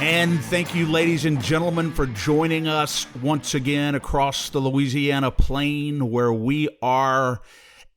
And thank you, ladies and gentlemen, for joining us once again across the Louisiana plain, where we are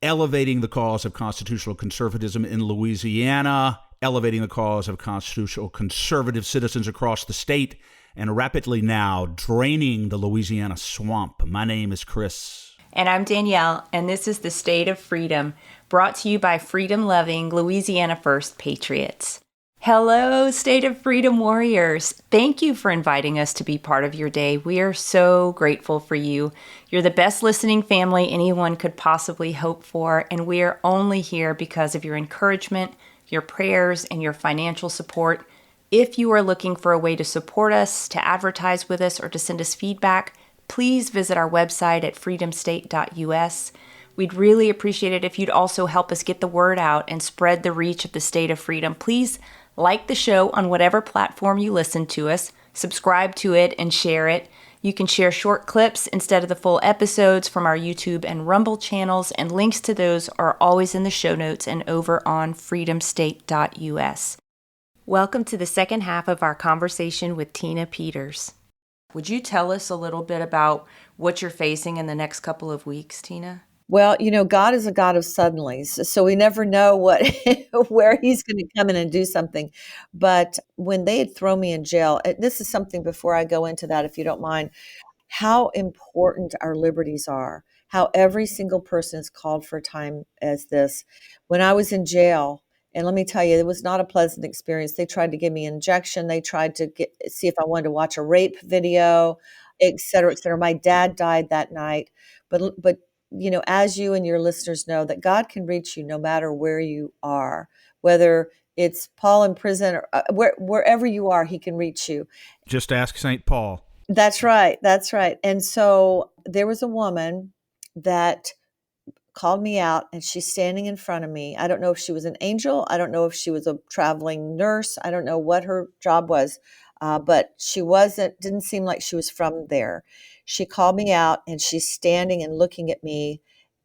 elevating the cause of constitutional conservatism in Louisiana, elevating the cause of constitutional conservative citizens across the state, and rapidly now draining the Louisiana swamp. My name is Chris. And I'm Danielle, and this is The State of Freedom, brought to you by freedom-loving Louisiana First Patriots. Hello, State of Freedom warriors. Thank you for inviting us to be part of your day. We are so grateful for you. You're the best listening family anyone could possibly hope for, and we are only here because of your encouragement, your prayers, and your financial support. If you are looking for a way to support us, to advertise with us, or to send us feedback, please visit our website at freedomstate.us. We'd really appreciate it if you'd also help us get the word out and spread the reach of the State of Freedom. Please like the show on whatever platform you listen to us, subscribe to it, and share it. You can share short clips instead of the full episodes from our YouTube and Rumble channels, and links to those are always in the show notes and over on freedomstate.us. Welcome to the second half of our conversation with Tina Peters. Would you tell us a little bit about what you're facing in the next couple of weeks, Tina? Well, God is a God of suddenlies, so we never know where he's going to come in and do something. But when they had thrown me in jail, this is something before I go into that, if you don't mind, how important our liberties are, how every single person is called for a time as this. When I was in jail, and let me tell you, it was not a pleasant experience. They tried to give me an injection. They tried to see if I wanted to watch a rape video, et cetera, et cetera. My dad died that night, but as you and your listeners know, that God can reach you no matter where you are, whether it's Paul in prison or wherever you are, he can reach you. Just ask St. Paul. That's right. That's right. And so there was a woman that called me out, and she's standing in front of me. I don't know if she was an angel. I don't know if she was a traveling nurse. I don't know what her job was, but didn't seem like she was from there. She called me out, and she's standing and looking at me,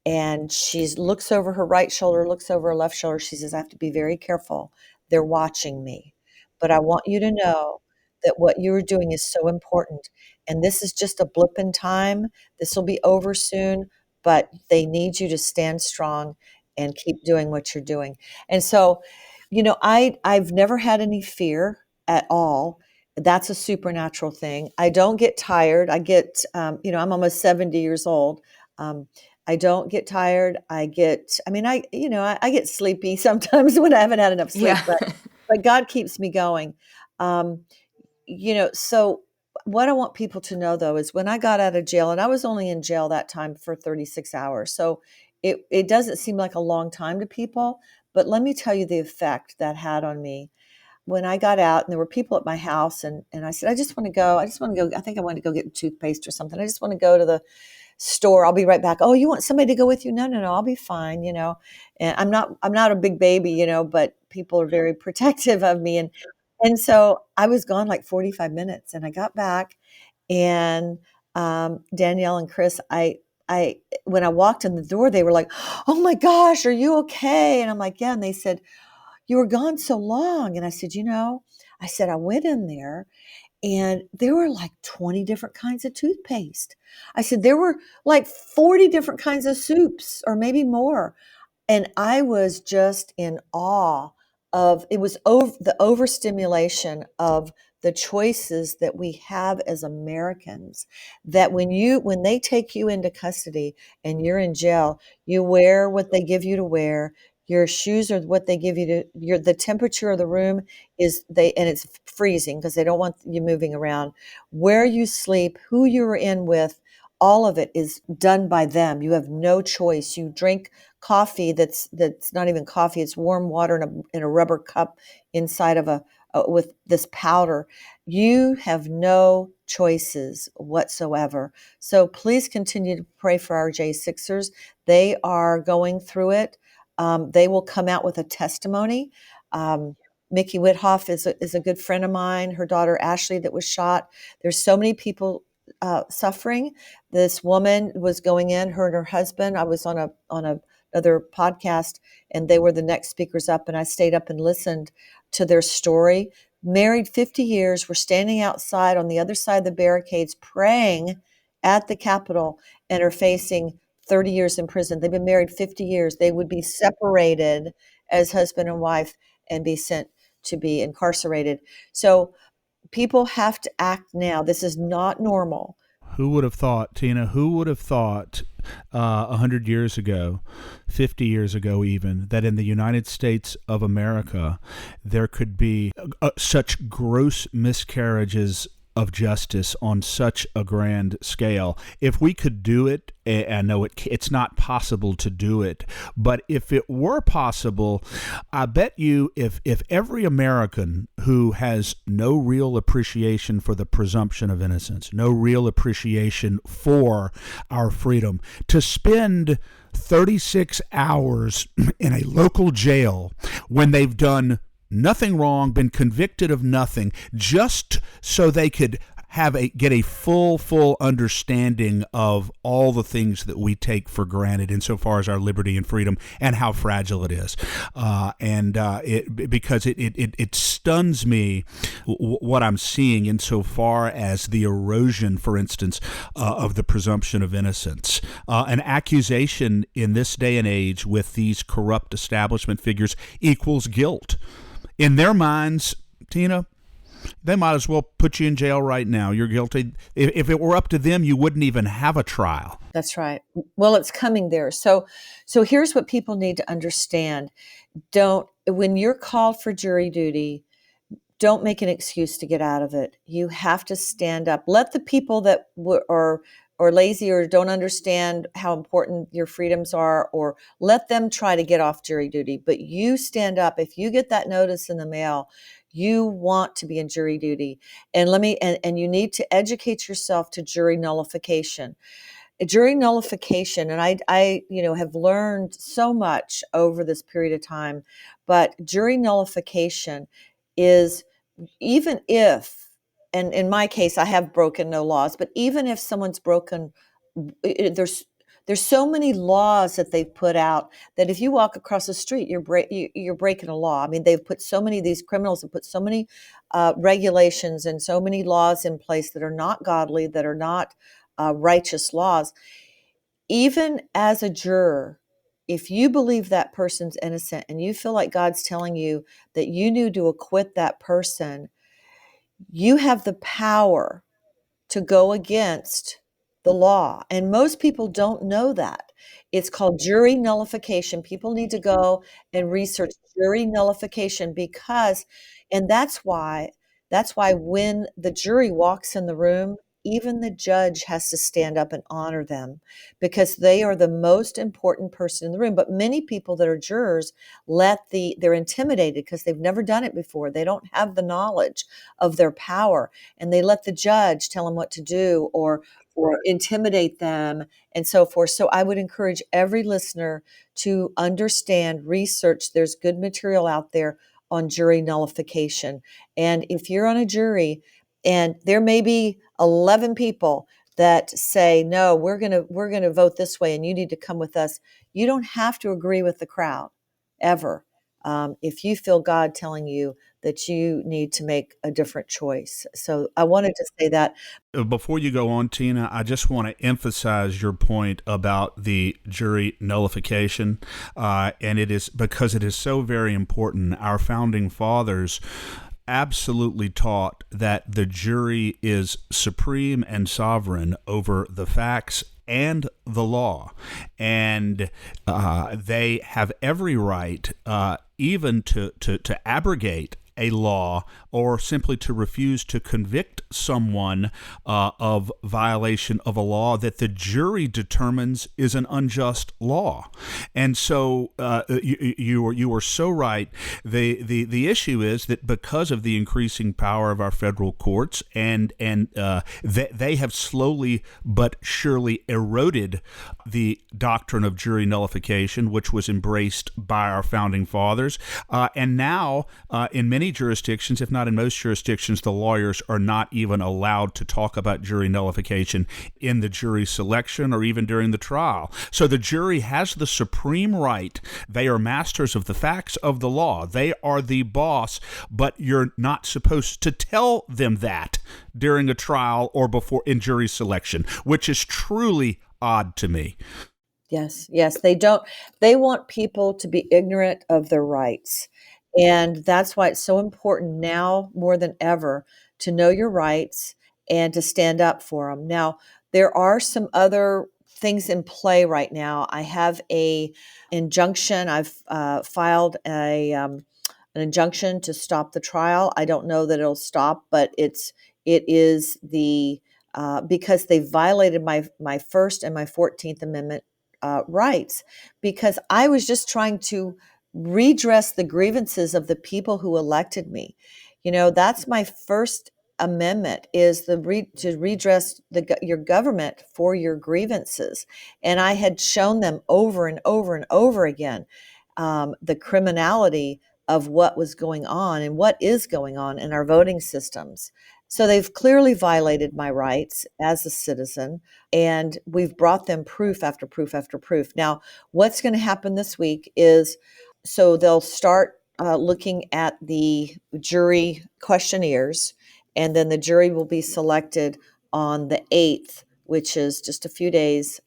and she looks over her right shoulder, looks over her left shoulder. She says, I have to be very careful. They're watching me. But I want you to know that what you are doing is so important. And this is just a blip in time. This will be over soon, but they need you to stand strong and keep doing what you're doing. And so, I've never had any fear at all. That's a supernatural thing. I don't get tired. I'm almost 70 years old. I don't get tired. I get sleepy sometimes when I haven't had enough sleep, Yeah. but God keeps me going. So what I want people to know, though, is when I got out of jail, and I was only in jail that time for 36 hours. So it doesn't seem like a long time to people, but let me tell you the effect that had on me. When I got out, and there were people at my house, and I said, I just want to go. I think I want to go get toothpaste or something. I just want to go to the store. I'll be right back. Oh, you want somebody to go with you? No, I'll be fine. And I'm not a big baby, but people are very protective of me. And so I was gone like 45 minutes, and I got back, and Danielle and Chris, when I walked in the door, they were like, oh my gosh, are you okay? And I'm like, yeah. And they said, you were gone so long. And I said, I went in there, and there were like 20 different kinds of toothpaste. I said, there were like 40 different kinds of soups, or maybe more. And I was just in awe of, it was the overstimulation of the choices that we have as Americans, that when they take you into custody and you're in jail, you wear what they give you to wear. Your shoes are what they give you the temperature of the room and it's freezing because they don't want you moving around. Where you sleep, who you're in with, all of it is done by them. You have no choice. You drink coffee that's not even coffee. It's warm water in a rubber cup inside of with this powder. You have no choices whatsoever. So please continue to pray for our J6ers. They are going through it. They will come out with a testimony. Mickey Whithoff is a good friend of mine. Her daughter Ashley that was shot. There's so many people suffering. This woman was going in, her and her husband. I was on another podcast, and they were the next speakers up, and I stayed up and listened to their story. married 50 years, were standing outside on the other side of the barricades praying at the Capitol and are facing 30 years in prison. They've been married 50 years. They would be separated as husband and wife and be sent to be incarcerated. So people have to act now. This is not normal. Who would have thought, Tina, who would have thought 100 years ago, 50 years ago even, that in the United States of America, there could be such gross miscarriages of justice on such a grand scale? If we could do it, I know it's not possible to do it, but if it were possible, I bet you if every American who has no real appreciation for the presumption of innocence, no real appreciation for our freedom, to spend 36 hours in a local jail when they've done nothing wrong, been convicted of nothing, just so they could get a full understanding of all the things that we take for granted insofar as our liberty and freedom and how fragile it is. Because it stuns me what I'm seeing insofar as the erosion, for instance, of the presumption of innocence. An accusation in this day and age with these corrupt establishment figures equals guilt. In their minds, Tina, they might as well put you in jail right now. You're guilty. If it were up to them, you wouldn't even have a trial. That's right. Well, it's coming there. So here's what people need to understand. When you're called for jury duty, don't make an excuse to get out of it. You have to stand up. Let the people that are lazy or don't understand how important your freedoms are, or let them try to get off jury duty. But you stand up. If you get that notice in the mail, you want to be in jury duty. And you need to educate yourself to jury nullification. Jury nullification, and I have learned so much over this period of time, but jury nullification is, even if, and in my case, I have broken no laws, but even if someone's broken, there's so many laws that they've put out that if you walk across the street, you're breaking a law. I mean, these criminals have put so many regulations and so many laws in place that are not godly, that are not righteous laws. Even as a juror, if you believe that person's innocent and you feel like God's telling you that you need to acquit that person, you have the power to go against the law. And most people don't know that. It's called jury nullification. People need to go and research jury nullification and that's why when the jury walks in the room, even the judge has to stand up and honor them, because they are the most important person in the room. But many people that are jurors they're intimidated because they've never done it before. They don't have the knowledge of their power, and they let the judge tell them what to do or intimidate them and so forth. So I would encourage every listener to understand, research. There's good material out there on jury nullification. And if you're on a jury and there may be 11 people that say, no, we're going to vote this way and you need to come with us, you don't have to agree with the crowd ever. If you feel God telling you that you need to make a different choice. So I wanted to say that. Before you go on, Tina, I just want to emphasize your point about the jury nullification, and it is because it is so very important. Our founding fathers absolutely taught that the jury is supreme and sovereign over the facts and the law, and they have every right even to abrogate a law or simply to refuse to convict someone of violation of a law that the jury determines is an unjust law. And so you are so right. The issue is that because of the increasing power of our federal courts and they have slowly but surely eroded the doctrine of jury nullification, which was embraced by our founding fathers, and now in many many jurisdictions, if not in most jurisdictions, the lawyers are not even allowed to talk about jury nullification in the jury selection or even during the trial. So the jury has the supreme right. They are masters of the facts of the law. They are the boss, but you're not supposed to tell them that during a trial or before in jury selection, which is truly odd to me. Yes, yes, they don't. They want people to be ignorant of their rights. And that's why it's so important now more than ever to know your rights and to stand up for them. Now, there are some other things in play right now. I have a injunction. I've filed an injunction to stop the trial. I don't know that it'll stop, but it is the because they violated my First and my 14th Amendment rights, because I was just trying to redress the grievances of the people who elected me. That's my First Amendment, is to redress your government for your grievances. And I had shown them over and over and over again the criminality of what was going on and what is going on in our voting systems. So they've clearly violated my rights as a citizen, and we've brought them proof after proof after proof. Now, what's going to happen this week is, so they'll start looking at the jury questionnaires, and then the jury will be selected on the 8th, which is just a few days,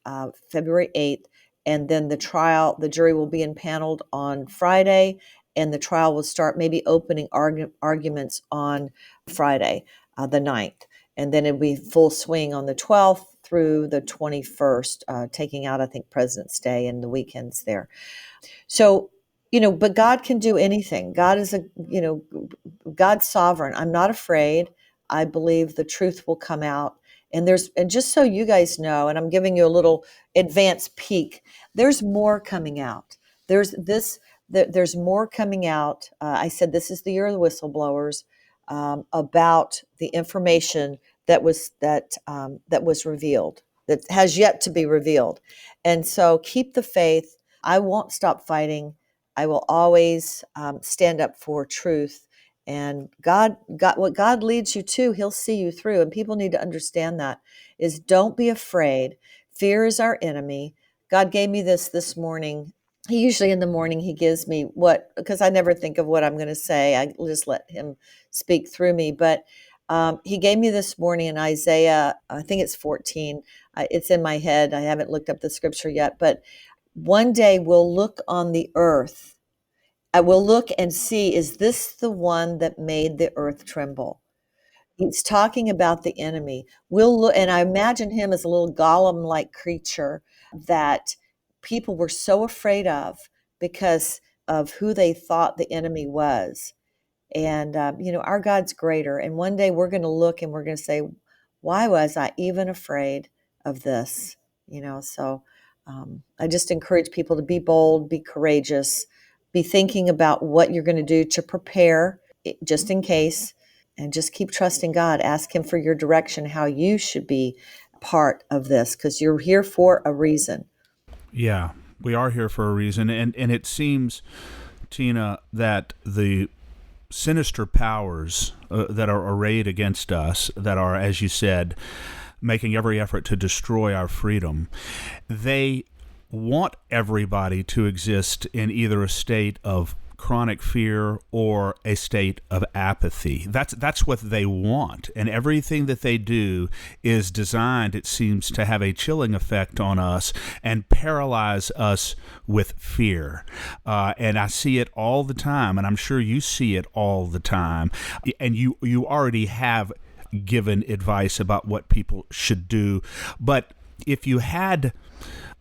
February 8th. And then the jury will be impaneled on Friday, and the trial will start maybe opening arguments on Friday, the 9th. And then it'll be full swing on the 12th through the 21st, taking out, I think, President's Day and the weekends there. So, but God can do anything. God is God's sovereign. I'm not afraid. I believe the truth will come out. And just so you guys know, and I'm giving you a little advanced peek, there's more coming out. There's more coming out. I said this is the year of the whistleblowers, about the information that was revealed, that has yet to be revealed. And so keep the faith. I won't stop fighting. I will always stand up for truth. And God, what God leads you to, He'll see you through. And people need to understand that, is don't be afraid. Fear is our enemy. God gave me this morning. He usually in the morning, He gives me because I never think of what I'm going to say. I just let Him speak through me. But He gave me this morning in Isaiah, I think it's 14. It's in my head. I haven't looked up the scripture yet. But one day we'll look on the earth. I will look and see, is this the one that made the earth tremble? He's talking about the enemy. We'll look, and I imagine him as a little golem-like creature that people were so afraid of because of who they thought the enemy was. And, our God's greater. And one day we're going to look and we're going to say, why was I even afraid of this? So I just encourage people to be bold, be courageous, be thinking about what you're going to do to prepare just in case, and just keep trusting God. Ask Him for your direction, how you should be part of this, because you're here for a reason. Yeah, we are here for a reason. And it seems, Tina, that the sinister powers that are arrayed against us, that are, as you said, making every effort to destroy our freedom, they want everybody to exist in either a state of chronic fear or a state of apathy. That's what they want. And everything that they do is designed, it seems, to have a chilling effect on us and paralyze us with fear. And I see it all the time, and I'm sure you see it all the time. And you already have given advice about what people should do. But if you had...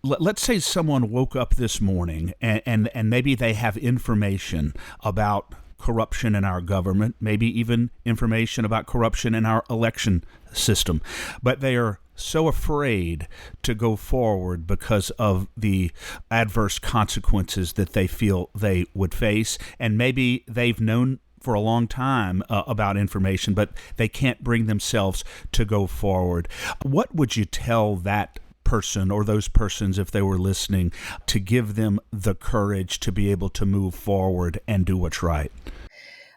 Let's say someone woke up this morning and maybe they have information about corruption in our government, maybe even information about corruption in our election system, but they are so afraid to go forward because of the adverse consequences that they feel they would face, and maybe they've known for a long time about information, but they can't bring themselves to go forward. What would you tell that person or those persons, if they were listening, to give them the courage to be able to move forward and do what's right?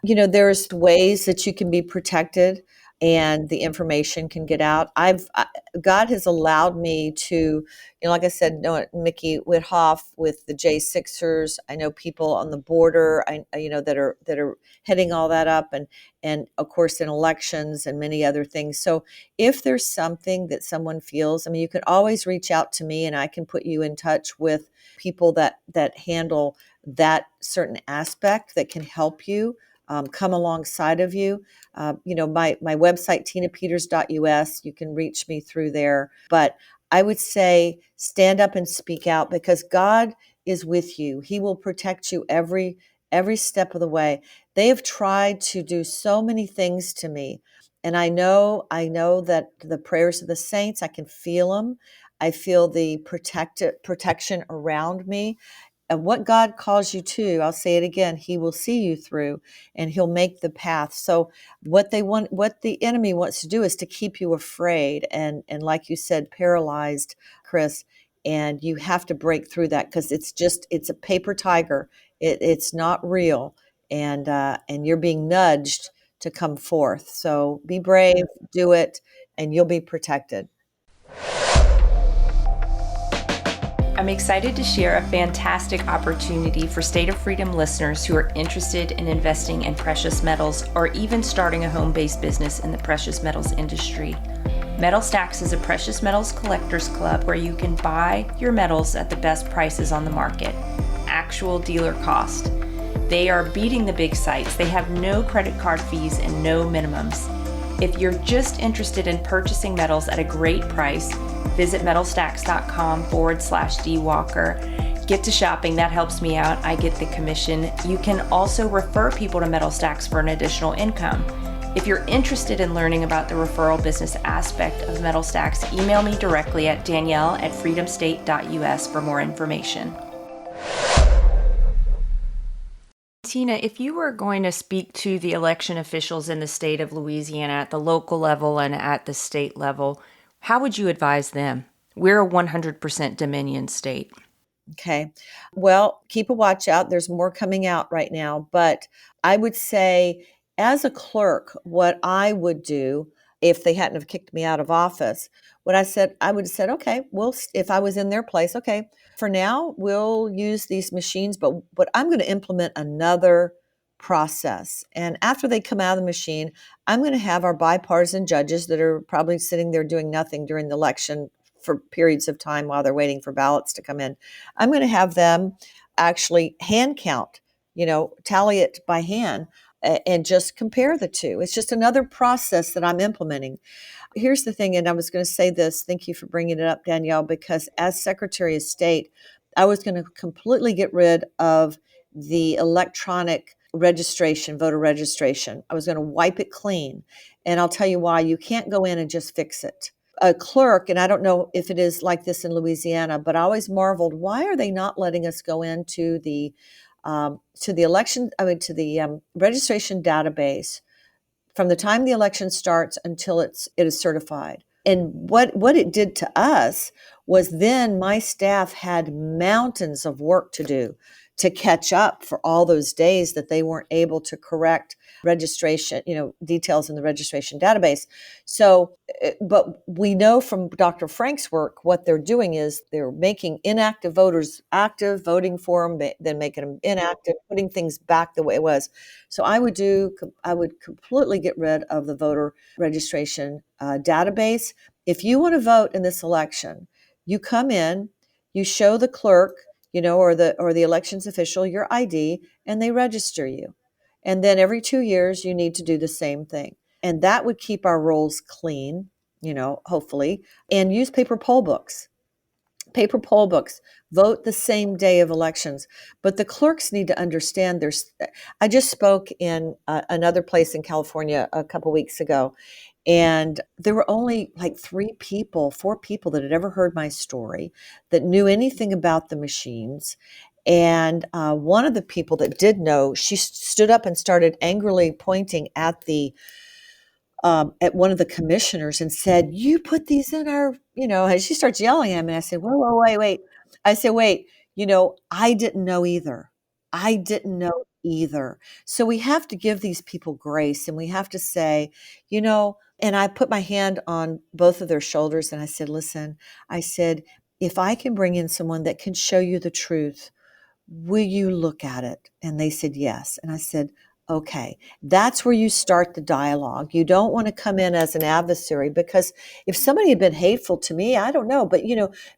There's ways that you can be protected and the information can get out. God has allowed me to, like I said, know Mickey Whithoff with the J6ers. I know people on the border, that are heading all that up, and of course in elections and many other things. So if there's something that someone feels, you can always reach out to me, and I can put you in touch with people that handle that certain aspect that can help you, come alongside of you. My website, tinapeters.us, you can reach me through there. But I would say stand up and speak out, because God is with you. He will protect you every step of the way. They have tried to do so many things to me. And I know that the prayers of the saints, I can feel them. I feel the protection around me. And what God calls you to, I'll say it again, He will see you through, and He'll make the path. So what the enemy wants to do is to keep you afraid and like you said, paralyzed, Chris. And you have to break through that, because it's a paper tiger. It's not real, and you're being nudged to come forth. So be brave, do it, and you'll be protected. I'm excited to share a fantastic opportunity for State of Freedom listeners who are interested in investing in precious metals or even starting a home-based business in the precious metals industry. Metal Stacks is a precious metals collectors club where you can buy your metals at the best prices on the market, actual dealer cost. They are beating the big sites. They have no credit card fees and no minimums. If you're just interested in purchasing metals at a great price, visit metalstacks.com/dwalker. Get to shopping, that helps me out. I get the commission. You can also refer people to Metal Stacks for an additional income. If you're interested in learning about the referral business aspect of Metal Stacks, email me directly at danielle@freedomstate.us for more information. Tina, if you were going to speak to the election officials in the state of Louisiana at the local level and at the state level, how would you advise them? We're a 100% Dominion state. Okay. Well, keep a watch out. There's more coming out right now. But I would say, as a clerk, what I would do if they hadn't have kicked me out of office, I would have said, okay, if I was in their place, okay, for now, we'll use these machines, but I'm going to implement another process. And after they come out of the machine, I'm going to have our bipartisan judges that are probably sitting there doing nothing during the election for periods of time while they're waiting for ballots to come in. I'm going to have them actually hand count, tally it by hand, and just compare the two. It's just another process that I'm implementing. Here's the thing, and I was going to say this, thank you for bringing it up, Danielle, because as Secretary of State, I was going to completely get rid of the electronic registration, voter registration. I was going to wipe it clean. And I'll tell you why. You can't go in and just fix it. A clerk, and I don't know if it is like this in Louisiana, but I always marveled, why are they not letting us go into the registration database from the time the election starts until it is certified? And what it did to us was, then my staff had mountains of work to do to catch up for all those days that they weren't able to correct registration, details in the registration database. So, but we know from Dr. Frank's work, what they're doing is they're making inactive voters active, voting for them, then making them inactive, putting things back the way it was. So I would completely get rid of the voter registration database. If you want to vote in this election, you come in, you show the clerk, or the elections official your ID, and they register you. And then every 2 years, you need to do the same thing. And that would keep our rolls clean, hopefully, and use paper poll books. Paper poll books, vote the same day of elections. But the clerks need to understand I just spoke in another place in California a couple weeks ago, and there were only like 4 people that had ever heard my story, that knew anything about the machines. And one of the people that did know, she stood up and started angrily pointing at at one of the commissioners and said, "You put these in our," and she starts yelling at me. I said, "Whoa, wait." I said, "Wait, I didn't know either. I didn't know either. So we have to give these people grace, and we have to say, and I put my hand on both of their shoulders and I said, listen, I said, if I can bring in someone that can show you the truth, will you look at it? And they said, yes. And I said, okay, that's where you start the dialogue. You don't want to come in as an adversary, because if somebody had been hateful to me, I don't know, but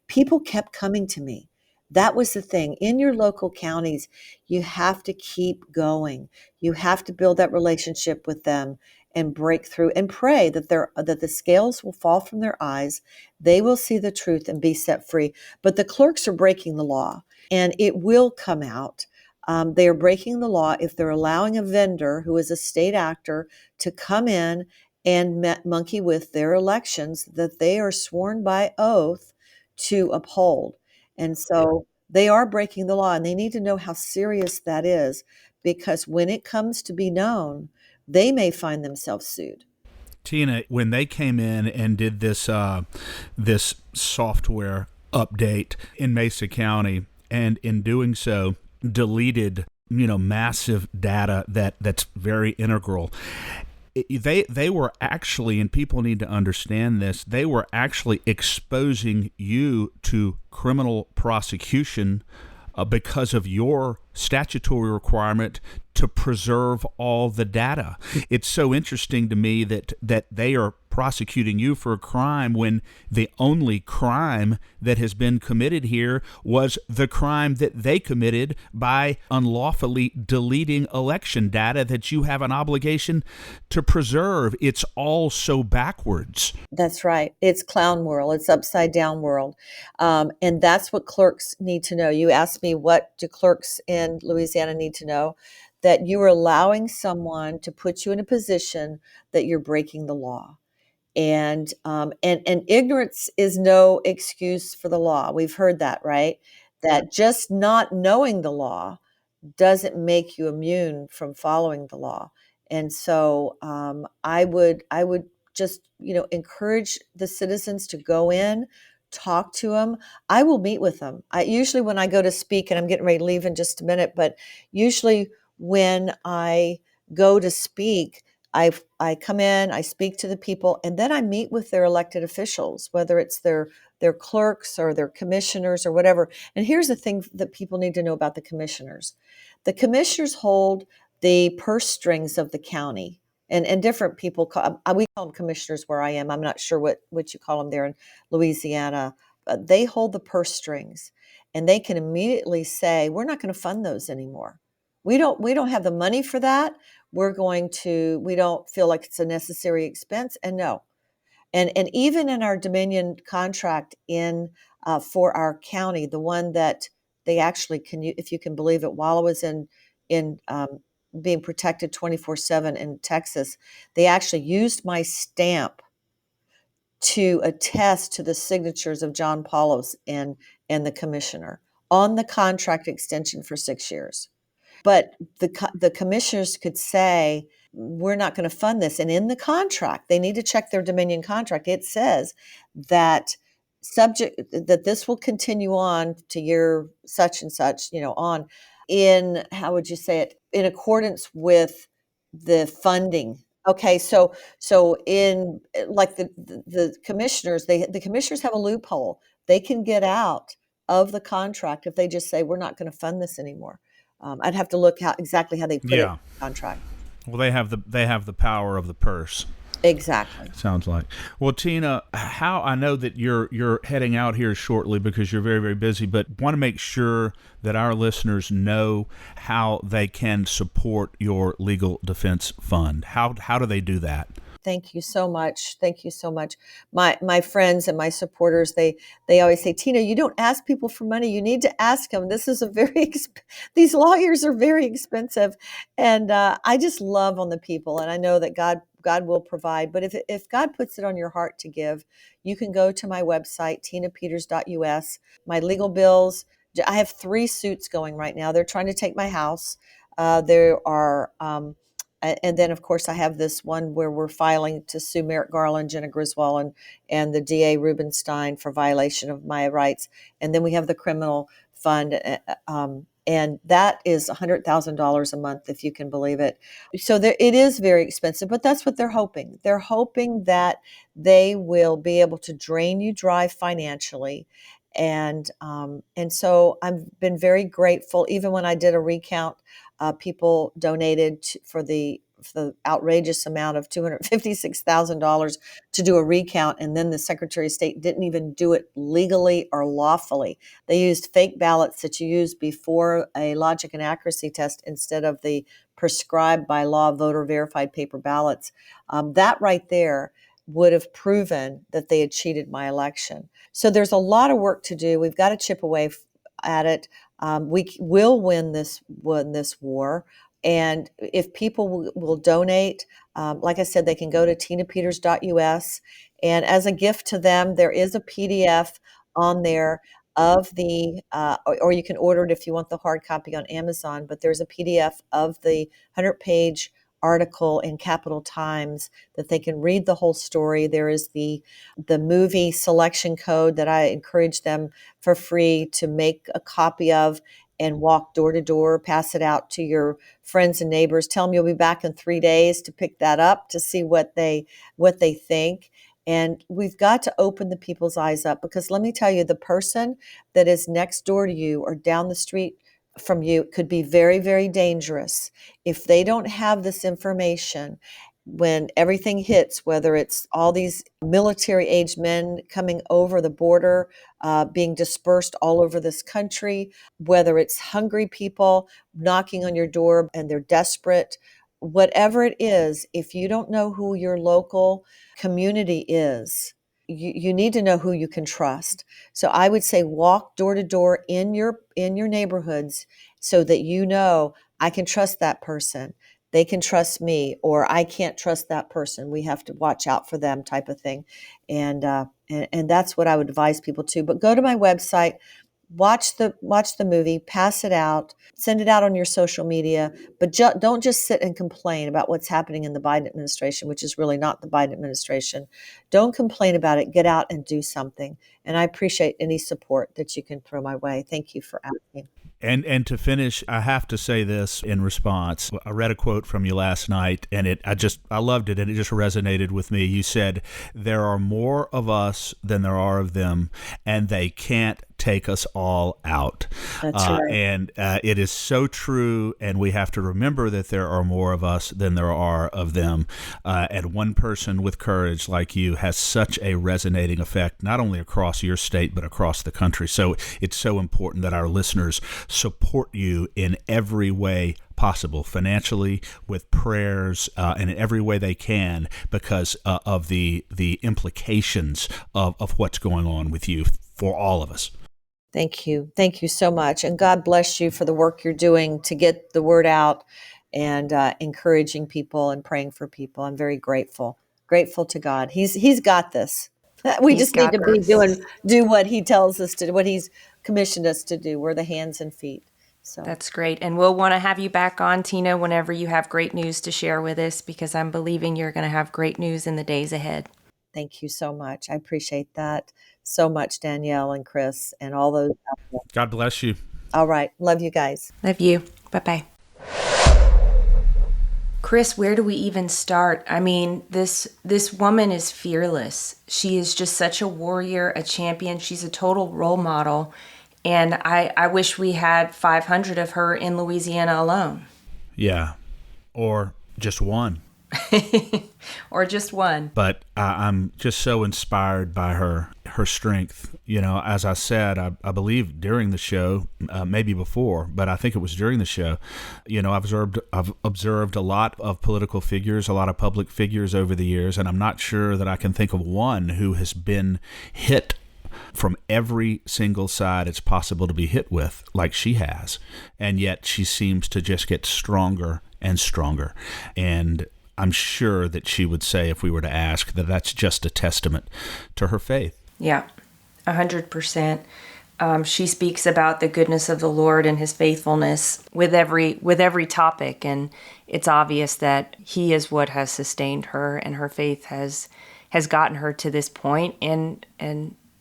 people kept coming to me. That was the thing. In your local counties, you have to keep going. You have to build that relationship with them and break through and pray that the scales will fall from their eyes. They will see the truth and be set free. But the clerks are breaking the law, and it will come out. They are breaking the law if they're allowing a vendor who is a state actor to come in and monkey with their elections that they are sworn by oath to uphold. And so they are breaking the law, and they need to know how serious that is, because when it comes to be known, they may find themselves sued. Tina, when they came in and did this software update in Mesa County, and in doing so deleted massive data that's very integral, they were actually, and people need to understand this, they were actually exposing you to criminal prosecution because of your statutory requirement to preserve all the data. It's so interesting to me that they are prosecuting you for a crime when the only crime that has been committed here was the crime that they committed by unlawfully deleting election data that you have an obligation to preserve. It's all so backwards. That's right. It's clown world. It's upside down world. And that's what clerks need to know. You asked me, what do clerks in Louisiana need to know? That you are allowing someone to put you in a position that you're breaking the law. And ignorance is no excuse for the law. We've heard that, right? That just not knowing the law doesn't make you immune from following the law. And so I would just encourage the citizens to go in, talk to them. I will meet with them. I usually, when I go to speak, and I'm getting ready to leave in just a minute, but usually when I go to speak, I come in, I speak to the people, and then I meet with their elected officials, whether it's their clerks or their commissioners or whatever. And here's the thing that people need to know about the commissioners. The commissioners hold the purse strings of the county, and different people we call them commissioners where I am. I'm not sure what you call them there in Louisiana. But they hold the purse strings, and they can immediately say, we're not going to fund those anymore. We don't have the money for that. We don't feel like it's a necessary expense. And no. And even in our Dominion contract for our county, the one that they actually if you can believe it, while I was in being protected 24/7 in Texas, they actually used my stamp to attest to the signatures of John Paulos and the commissioner on the contract extension for 6 years. But the commissioners could say, we're not going to fund this. And in the contract, they need to check their Dominion contract. It says that this will continue on to year such and such, on in, how would you say it, in accordance with the funding. Okay, so in like the commissioners, the commissioners have a loophole. They can get out of the contract if they just say, we're not going to fund this anymore. I'd have to look exactly how they put it in the contract. Well, they have the power of the purse. Exactly. Sounds like. Well, Tina, how I know that you're heading out here shortly because you're very, very busy, but want to make sure that our listeners know how they can support your legal defense fund. How do they do that? Thank you so much. Thank you so much. My friends and my supporters, they always say, Tina, you don't ask people for money. You need to ask them. This is these lawyers are very expensive. And I just love on the people. And I know that God will provide. But if God puts it on your heart to give, you can go to my website, tinapeters.us. My legal bills, I have 3 suits going right now. They're trying to take my house. There are... and then, of course, I have this one where we're filing to sue Merrick Garland, Jenna Griswold, and the DA Rubenstein for violation of my rights. And then we have the criminal fund. And that is $100,000 a month, if you can believe it. So there, it is very expensive, but that's what they're hoping. They're hoping that they will be able to drain you dry financially. And so I've been very grateful. Even when I did a recount, people donated for the outrageous amount of $256,000 to do a recount, and then the Secretary of State didn't even do it legally or lawfully. They used fake ballots that you use before a logic and accuracy test instead of the prescribed by law voter verified paper ballots. That right there would have proven that they had cheated my election. So there's a lot of work to do. We've got to chip away at it. We will win this war. And if people will donate, like I said, they can go to tinapeters.us. And as a gift to them, there is a PDF on there of the, or you can order it if you want the hard copy on Amazon, but there's a PDF of the 100-page article in Capital Times that they can read the whole story. There is the movie selection code that I encourage them for free to make a copy of and walk door to door, pass it out to your friends and neighbors. Tell them you'll be back in 3 days to pick that up to see what they think. And we've got to open the people's eyes up, because let me tell you, the person that is next door to you or down the street from you could be very, very dangerous if they don't have this information. When everything hits, whether it's all these military-aged men coming over the border, being dispersed all over this country, whether it's hungry people knocking on your door and they're desperate, whatever it is, if you don't know who your local community is, you need to know who you can trust. So I would say walk door to door in your neighborhoods so that you know, I can trust that person. They can trust me, or I can't trust that person. We have to watch out for them, type of thing. And that's what I would advise people to. But go to my website, watch the movie, pass it out, send it out on your social media, but don't just sit and complain about what's happening in the Biden administration, which is really not the Biden administration. Don't complain about it. Get out and do something. And I appreciate any support that you can throw my way. Thank you for asking. And to finish, I have to say this in response. I read a quote from you last night, and I loved it, and it just resonated with me. You said, "There are more of us than there are of them, and they can't take us all out." That's right. And it is so true, and we have to remember that there are more of us than there are of them. And one person with courage like you has such a resonating effect, not only across your state, but across the country. So it's so important that our listeners support you in every way possible, financially, with prayers, and in every way they can, because of the implications of what's going on with you for all of us. Thank you. Thank you so much. And God bless you for the work you're doing to get the word out and encouraging people and praying for people. I'm very grateful to God. He's got this. We just need to be do what he tells us to do, what he's commissioned us to do. We're the hands and feet. So That's great. And we'll want to have you back on, Tina, whenever you have great news to share with us, because I'm believing you're going to have great news in the days ahead. thank you so much. I appreciate that so much, Danielle and Chris and all those out there. God bless you. All right. Love you guys. Love you. Bye-bye. Chris, where do we even start? I mean, this woman is fearless. She is just such a warrior, a champion. She's a total role model. And I wish we had 500 of her in Louisiana alone. Yeah. Or just one. Or just one. But I'm just so inspired by her strength. You know, as I said, I believe during the show, maybe before, but I think it was during the show, you know, I've observed a lot of political figures, a lot of public figures over the years, and I'm not sure that I can think of one who has been hit from every single side it's possible to be hit with like she has. And yet she seems to just get stronger and stronger. And I'm sure that she would say, if we were to ask, that that's just a testament to her faith. Yeah, 100%. She speaks about the goodness of the Lord and his faithfulness with every topic. And it's obvious that he is what has sustained her, and her faith has gotten her to this point. And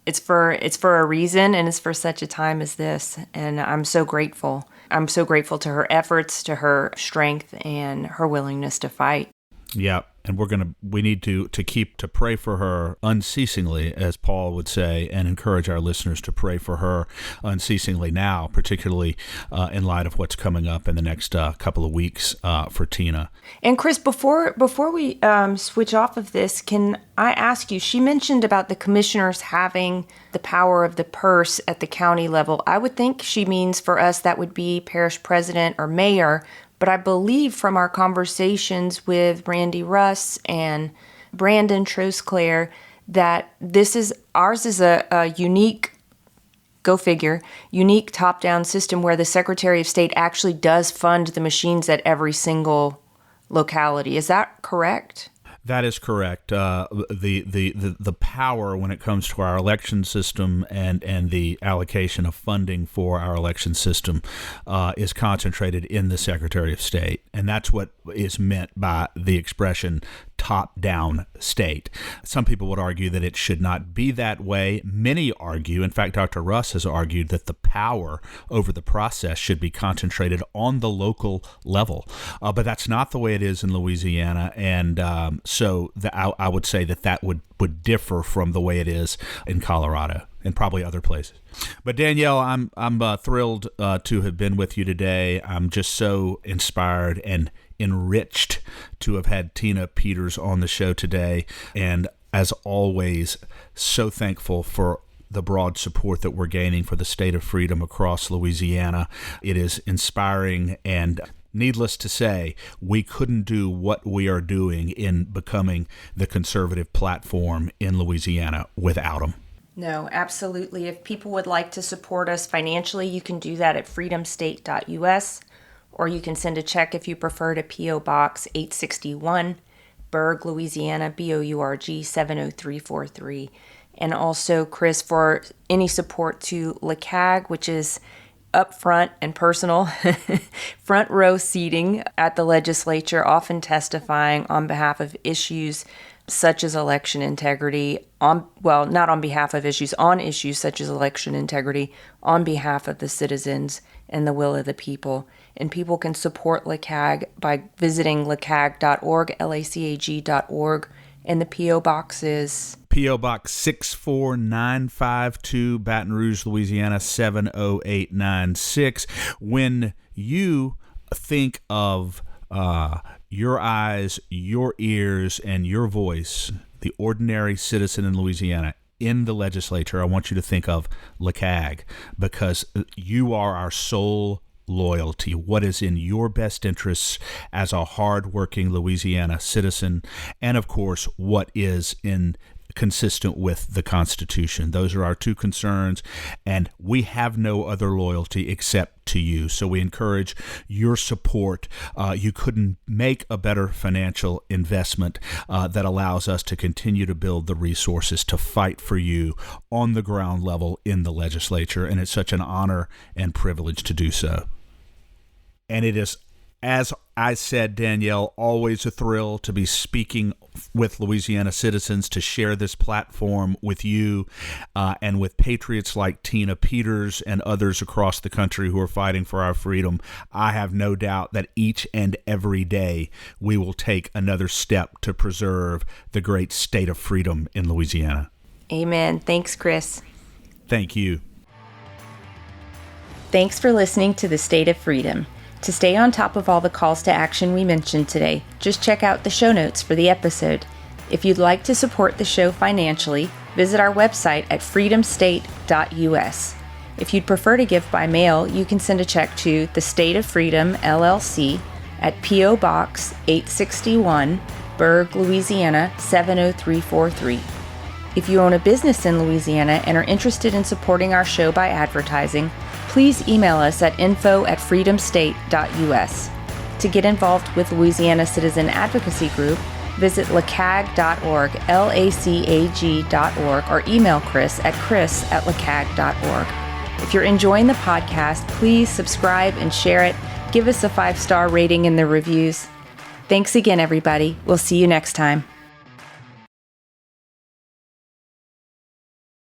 it's for a reason, and it's for such a time as this. And I'm so grateful I'm so grateful to her efforts, to her strength, and her willingness to fight. Yeah, and we need to pray for her unceasingly, as Paul would say, and encourage our listeners to pray for her unceasingly now, particularly in light of what's coming up in the next couple of weeks for Tina. And Chris, before we switch off of this, can I ask you, she mentioned about the commissioners having the power of the purse at the county level. I would think she means for us that would be parish president or mayor. But I believe from our conversations with Randy Russ and Brandon Trosclair that ours is a unique, go figure, unique top-down system where the Secretary of State actually does fund the machines at every single locality. Is that correct? That is correct. The power when it comes to our election system and the allocation of funding for our election system is concentrated in the Secretary of State. And that's what is meant by the expression top-down state. Some people would argue that it should not be that way. Many argue, in fact, Dr. Russ has argued that the power over the process should be concentrated on the local level. But that's not the way it is in Louisiana. And so I would say that would differ from the way it is in Colorado and probably other places. But Danielle, I'm thrilled to have been with you today. I'm just so inspired and enriched to have had Tina Peters on the show today. And as always, so thankful for the broad support that we're gaining for the state of freedom across Louisiana. It is inspiring, and needless to say, we couldn't do what we are doing in becoming the conservative platform in Louisiana without them. No, absolutely. If people would like to support us financially, you can do that at freedomstate.us, or you can send a check if you prefer to P.O. Box 861, Berg, Louisiana, BOURG 70343. And also, Chris, for any support to LeCag, which is upfront and personal, front row seating at the legislature, often testifying on behalf of issues such as election integrity, not on behalf of issues, on issues such as election integrity, on behalf of the citizens and the will of the people. And people can support LeCag by visiting lacag.org, lacag.org, and the P.O. Box is P.O. Box 64952, Baton Rouge, Louisiana 70896. When you think of your eyes, your ears, and your voice, the ordinary citizen in Louisiana, in the legislature, I want you to think of LeCag, because you are our sole loyalty, what is in your best interests as a hardworking Louisiana citizen, and of course, what is consistent with the Constitution. Those are our two concerns, and we have no other loyalty except to you. So we encourage your support. You couldn't make a better financial investment that allows us to continue to build the resources to fight for you on the ground level in the legislature, and it's such an honor and privilege to do so. And it is, as I said, Danielle, always a thrill to be speaking with Louisiana citizens, to share this platform with you and with patriots like Tina Peters and others across the country who are fighting for our freedom. I have no doubt that each and every day we will take another step to preserve the great state of freedom in Louisiana. Amen. Thanks, Chris. Thank you. Thanks for listening to The State of Freedom. To stay on top of all the calls to action we mentioned today, just check out the show notes for the episode. If you'd like to support the show financially, visit our website at freedomstate.us. If you'd prefer to give by mail, you can send a check to The State of Freedom, LLC at P.O. Box 861, Berg, Louisiana 70343. If you own a business in Louisiana and are interested in supporting our show by advertising, please email us at info@freedomstate.us. To get involved with Louisiana Citizen Advocacy Group, visit lacag.org, lacag.org, or email Chris at chris@lacag.org. If you're enjoying the podcast, please subscribe and share it. Give us a 5-star rating in the reviews. Thanks again, everybody. We'll see you next time.